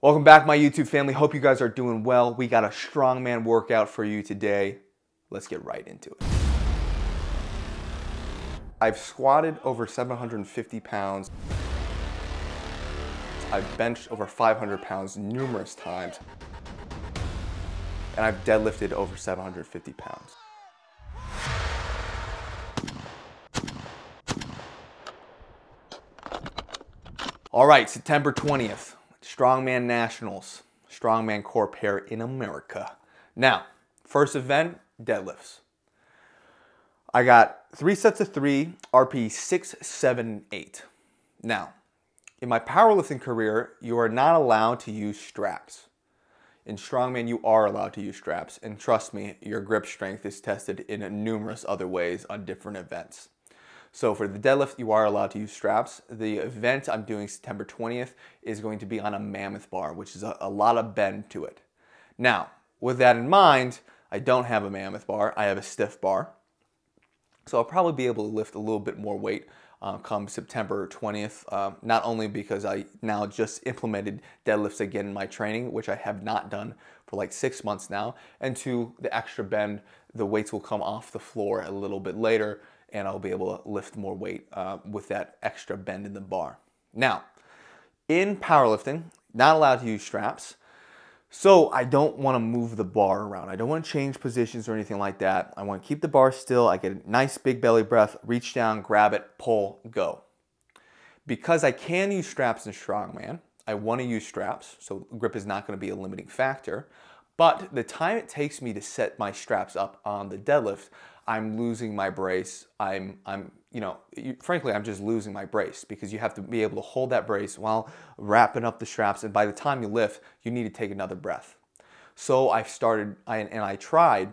Welcome back, my YouTube family. Hope you guys are doing well. We got a strongman workout for you today. Let's get right into it. I've squatted over 750 pounds. I've benched over 500 pounds numerous times. And I've deadlifted over 750 pounds. All right, September 20th. Strongman Nationals, Strongman Corp here in America. Now, first event, deadlifts. I got 3 sets of 3, RP 6, 7, 8. Now, in my powerlifting career, you are not allowed to use straps. In Strongman, you are allowed to use straps, and trust me, your grip strength is tested in numerous other ways on different events. So for the deadlift, you are allowed to use straps. The event I'm doing September 20th is going to be on a mammoth bar, which is a lot of bend to it. Now, with that in mind, I don't have a mammoth bar. I have a stiff bar. So I'll probably be able to lift a little bit more weight come September 20th, not only because I now just implemented deadlifts again in my training, which I have not done for like 6 months now, and to the extra bend, the weights will come off the floor a little bit later, and I'll be able to lift more weight with that extra bend in the bar. Now, in powerlifting, not allowed to use straps, so I don't want to move the bar around. I don't want to change positions or anything like that. I want to keep the bar still. I get a nice big belly breath, reach down, grab it, pull, go. Because I can use straps in Strongman, I want to use straps, so grip is not going to be a limiting factor. But the time it takes me to set my straps up on the deadlift, I'm losing my brace. Frankly, I'm just losing my brace because you have to be able to hold that brace while wrapping up the straps. And by the time you lift, you need to take another breath. So I tried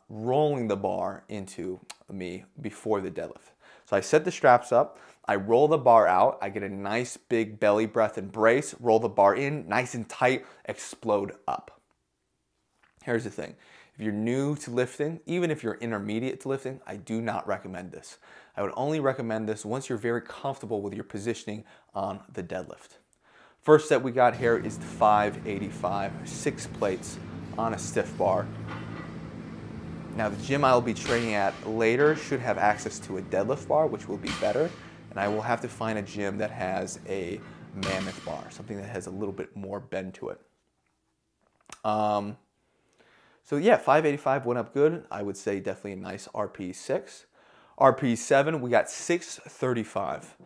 rolling the bar into me before the deadlift. So I set the straps up, I roll the bar out, I get a nice big belly breath and brace, roll the bar in, nice and tight, explode up. Here's the thing. If you're new to lifting, even if you're intermediate to lifting, I do not recommend this. I would only recommend this once you're very comfortable with your positioning on the deadlift. First set we got here is the 585, 6 plates on a stiff bar. Now the gym I will be training at later should have access to a deadlift bar, which will be better, and I will have to find a gym that has a mammoth bar, something that has a little bit more bend to it. So yeah, 585 went up good. I would say definitely a nice RP6. RP7, we got 635.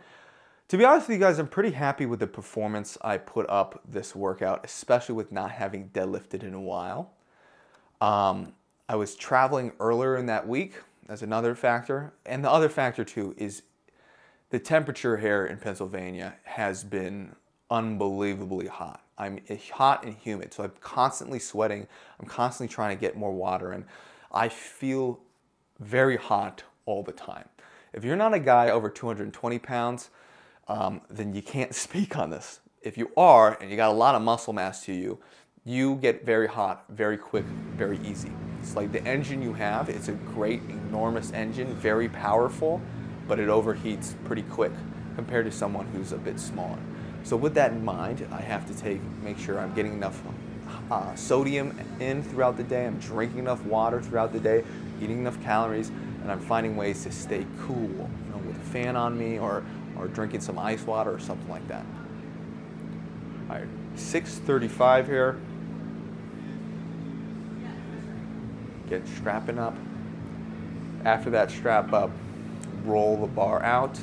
To be honest with you guys, I'm pretty happy with the performance I put up this workout, especially with not having deadlifted in a while. I was traveling earlier in that week. That's another factor. And the other factor too is the temperature here in Pennsylvania has been unbelievably hot. I'm hot and humid, so I'm constantly sweating. I'm constantly trying to get more water in. I feel very hot all the time. If you're not a guy over 220 pounds, then you can't speak on this. If you are, and you got a lot of muscle mass to you, you get very hot, very quick, very easy. It's like the engine you have, it's a great, enormous engine, very powerful, but it overheats pretty quick compared to someone who's a bit smaller. So with that in mind, I have to make sure I'm getting enough sodium in throughout the day, I'm drinking enough water throughout the day, eating enough calories, and I'm finding ways to stay cool, with a fan on me or drinking some ice water or something like that. All right, 635 here. Get strapping up. After that strap up, roll the bar out,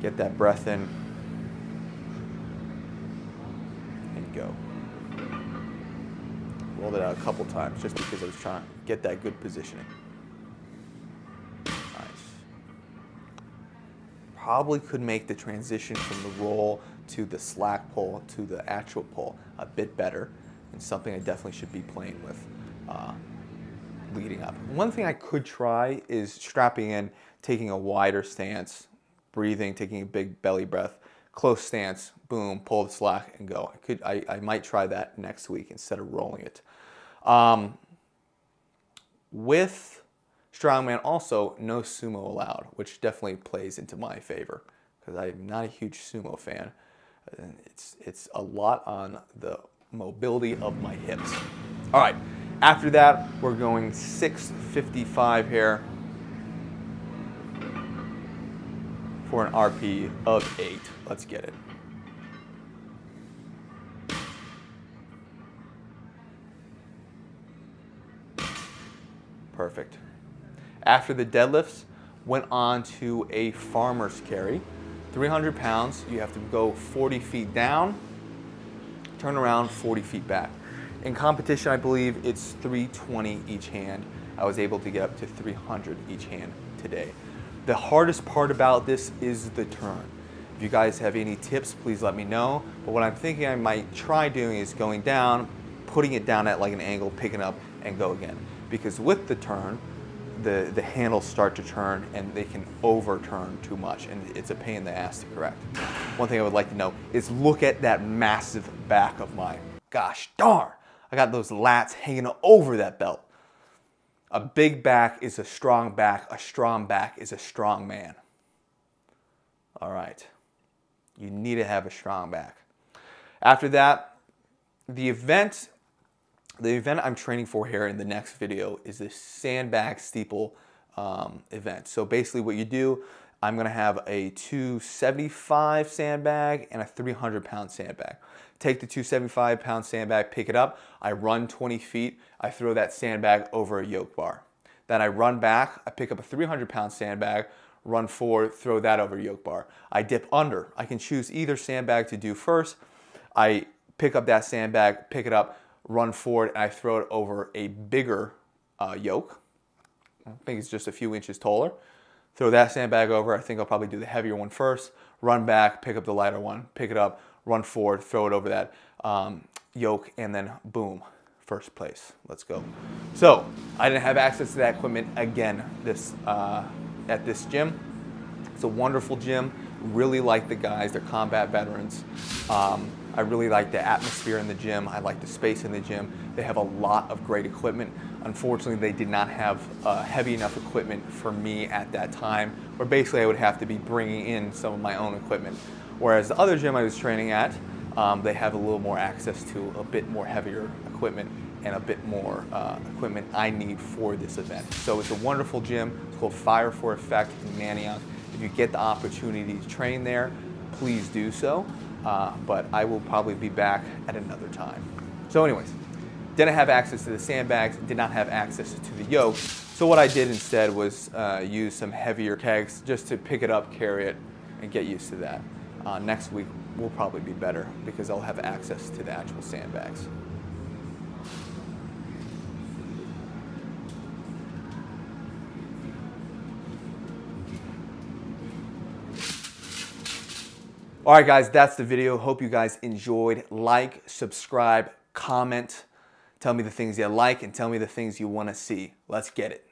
get that breath in, go. Rolled it out a couple times just because I was trying to get that good positioning. Nice. Probably could make the transition from the roll to the slack pull to the actual pull a bit better, and something I definitely should be playing with leading up. One thing I could try is strapping in, taking a wider stance, breathing, taking a big belly breath, close stance, boom, pull the slack and go. I might try that next week instead of rolling it. With Strongman also, no sumo allowed, which definitely plays into my favor because I'm not a huge sumo fan. And it's a lot on the mobility of my hips. All right, after that, we're going 655 here for an RP of 8. Let's get it. Perfect. After the deadlifts, went on to a farmer's carry. 300 pounds, you have to go 40 feet down, turn around 40 feet back. In competition, I believe it's 320 each hand. I was able to get up to 300 each hand today. The hardest part about this is the turn. If you guys have any tips, please let me know. But what I'm thinking I might try doing is going down, putting it down at like an angle, picking up, and go again. Because with the turn, the handles start to turn and they can overturn too much, and it's a pain in the ass to correct. One thing I would like to know is look at that massive back of mine. Gosh darn, I got those lats hanging over that belt. A big back is a strong back is a strong man. All right, you need to have a strong back. After that, the event I'm training for here in the next video is this sandbag steeple event. So basically what you do, I'm gonna have a 275 sandbag and a 300 pound sandbag. Take the 275 pound sandbag, pick it up, I run 20 feet, I throw that sandbag over a yoke bar. Then I run back, I pick up a 300 pound sandbag, run forward, throw that over a yoke bar. I dip under. I can choose either sandbag to do first. I pick up that sandbag, pick it up, run forward, and I throw it over a bigger yoke. I think it's just a few inches taller. Throw that sandbag over. I think I'll probably do the heavier one first. Run back, pick up the lighter one, pick it up, run forward, throw it over that yoke, and then boom, first place. Let's go. So I didn't have access to that equipment again at this gym. It's a wonderful gym. Really like the guys. They're combat veterans. I really like the atmosphere in the gym. I like the space in the gym. They have a lot of great equipment. Unfortunately, they did not have heavy enough equipment for me at that time, where basically I would have to be bringing in some of my own equipment. Whereas the other gym I was training at, they have a little more access to a bit more heavier equipment and a bit more equipment I need for this event. So it's a wonderful gym. It's called Fire for Effect in Manioc. If you get the opportunity to train there, please do so. But I will probably be back at another time. So anyways, didn't have access to the sandbags, did not have access to the yoke. So what I did instead was use some heavier kegs just to pick it up, carry it, and get used to that. Next week will probably be better because I'll have access to the actual sandbags. All right, guys, that's the video. Hope you guys enjoyed. Like, subscribe, comment. Tell me the things you like and tell me the things you want to see. Let's get it.